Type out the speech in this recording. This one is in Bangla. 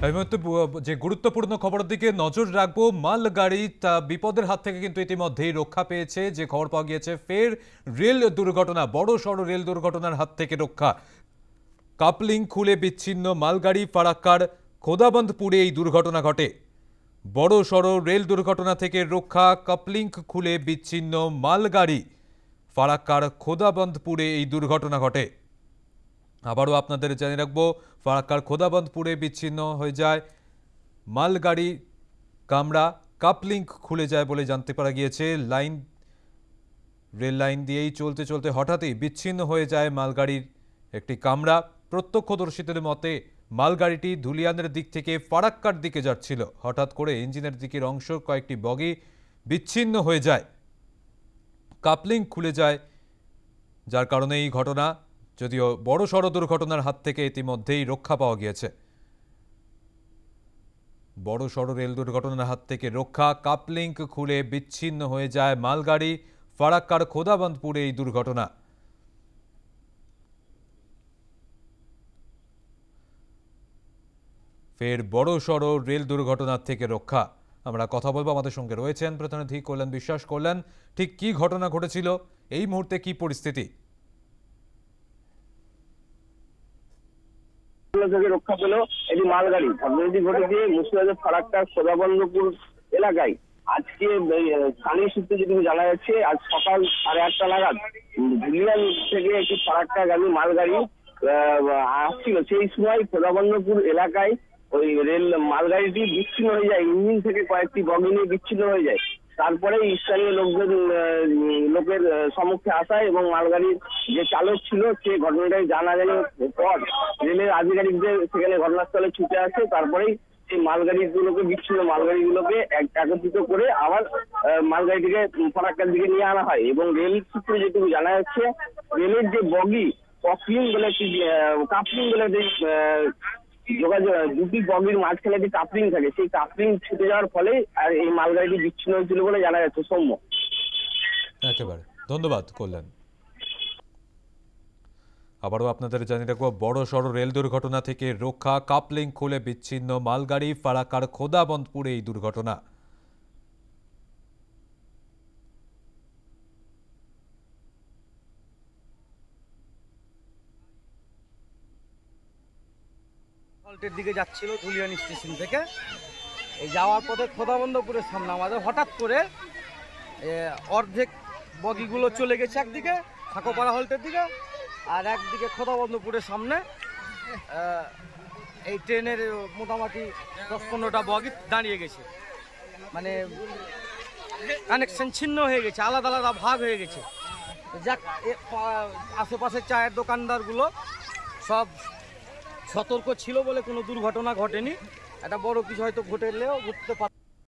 এই মুহূর্তে যে গুরুত্বপূর্ণ খবরের দিকে নজর রাখবো। মালগাড়ি বিপদের হাত থেকে কিন্তু ইতিমধ্যেই রক্ষা পেয়েছে। যে খবর পাওয়া গিয়েছে, ফের রেল দুর্ঘটনা, বড় সড় রেল দুর্ঘটনার হাত থেকে রক্ষা। কাপলিং খুলে বিচ্ছিন্ন মালগাড়ি, ফারাক্কার খোদাবন্দপুরে এই দুর্ঘটনা ঘটে। বড় সড় রেল দুর্ঘটনা থেকে রক্ষা, কাপলিং খুলে বিচ্ছিন্ন মালগাড়ি, ফারাক্কার খোদাবন্দপুরে এই দুর্ঘটনা ঘটে। আবারও আপনাদের জানিয়ে রাখবো, ফারাক্কার খোদাবন্দপুরে বিচ্ছিন্ন হয়ে যায় মালগাড়ি, কামরা, কাপলিং খুলে যায় বলে জানতে পারা গিয়েছে। রেল লাইন দিয়েই চলতে চলতে হঠাৎই বিচ্ছিন্ন হয়ে যায় মালগাড়ির একটি কামরা। প্রত্যক্ষদর্শীদের মতে মালগাড়িটি ধুলিয়ানের দিক থেকে ফারাক্কার দিকে যাচ্ছিল। হঠাৎ করে ইঞ্জিনের দিকের অংশ, কয়েকটি বগি বিচ্ছিন্ন হয়ে যায়, কাপলিং খুলে যায়, যার কারণে এই ঘটনা। যদিও বড় সড় দুর্ঘটনার হাত থেকে ইতিমধ্যেই রক্ষা পাওয়া গিয়েছে। বড় সড় রেল দুর্ঘটনার হাত থেকে রক্ষা, কাপলিং খুলে বিচ্ছিন্ন হয়ে যায় মালগাড়ি, ফারাক্কার খোদাবন্দপুরে এই দুর্ঘটনা। ফের বড় সড় রেল দুর্ঘটনার থেকে রক্ষা। আমরা কথা বলবো, আমাদের সঙ্গে রয়েছেন প্রতিনিধি কল্যাণ বিশ্বাস। কল্যাণ, ঠিক কি ঘটনা ঘটেছিল, এই মুহূর্তে কি পরিস্থিতি? থেকে রক্ষা পেল এটি মালগাড়ি। ঘটনাটি ঘটেছে মুর্শিদাবাদের ফারাক্কার খোদাবন্দপুর এলাকায়। আজকে স্থানীয় সূত্রে যেটুকু জানা যাচ্ছে, আজ সকাল 8:30 নাগাদ ধুলিয়ান থেকে একটি ফারাক্কাগামী মালগাড়ি আসছিল। সেই সময় খোদাবন্দপুর এলাকায় ওই রেল মালগাড়িটি বিচ্ছিন্ন হয়ে যায়, ইঞ্জিন থেকে কয়েকটি বগি নিয়ে বিচ্ছিন্ন হয়ে যায়। তারপরে স্থানীয় লোকের সম্মুখে আসায় এবং মালগাড়ির যে চালক ছিল সে ঘটনাটাই জানাজানির পর রেলের আধিকারিকদের সেখানে ঘটনাস্থলে ছুটে আসে। তারপরেই সেই মালগাড়িগুলোকে বিচ্ছিন্ন মালগাড়িগুলোকে একত্রিত করে আবার মালগাড়িটিকে ফারাক্কার দিকে নিয়ে আনা হয়। এবং রেল সূত্রে যেটুকু জানা যাচ্ছে, রেলের যে বগি কাপলিং বলে যে যোগাযোগ, দুটি বগির মাঝখানে যে কাপলিং থাকে, সেই কাপলিং ছুটে যাওয়ার ফলে আর এই মালগাড়িটি বিচ্ছিন্ন হয়েছিল বলে জানা যাচ্ছে। সৌম্য, একেবারে ধন্যবাদ কল্যাণ। আবারও আপনাদের জানিয়ে রাখবো, বড় সড় রেল দুর্ঘটনা থেকে রক্ষা, কাপলিং খুলে বিচ্ছিন্ন মালগাড়ি, ফারাক্কার খোদাবন্দপুরে এই দুর্ঘটনা। হল্টের দিকে যাচ্ছিল ধুলিয়ান স্টেশন থেকে। এই যাওয়ার পথে খোদাবন্দপুরের সামনে আমাদের হঠাৎ করে অর্ধেক বগিগুলো চলে গেছে একদিকে সাঁকোপাড়া হল্টের দিকে, আর একদিকে খোদাবন্দপুরের সামনে এই ট্রেনের মোটামুটি 10-15টা বগি দাঁড়িয়ে গেছে। মানে কানেকশন ছিন্ন হয়ে গেছে, আলাদা আলাদা ভাগ হয়ে গেছে। যাক, আশেপাশের চায়ের দোকানদারগুলো সব সতর্ক ছিল বলে কোনো দুর্ঘটনা ঘটেনি। একটা বড় কিছু হয়তো ঘটলেও ঘটতে পারে।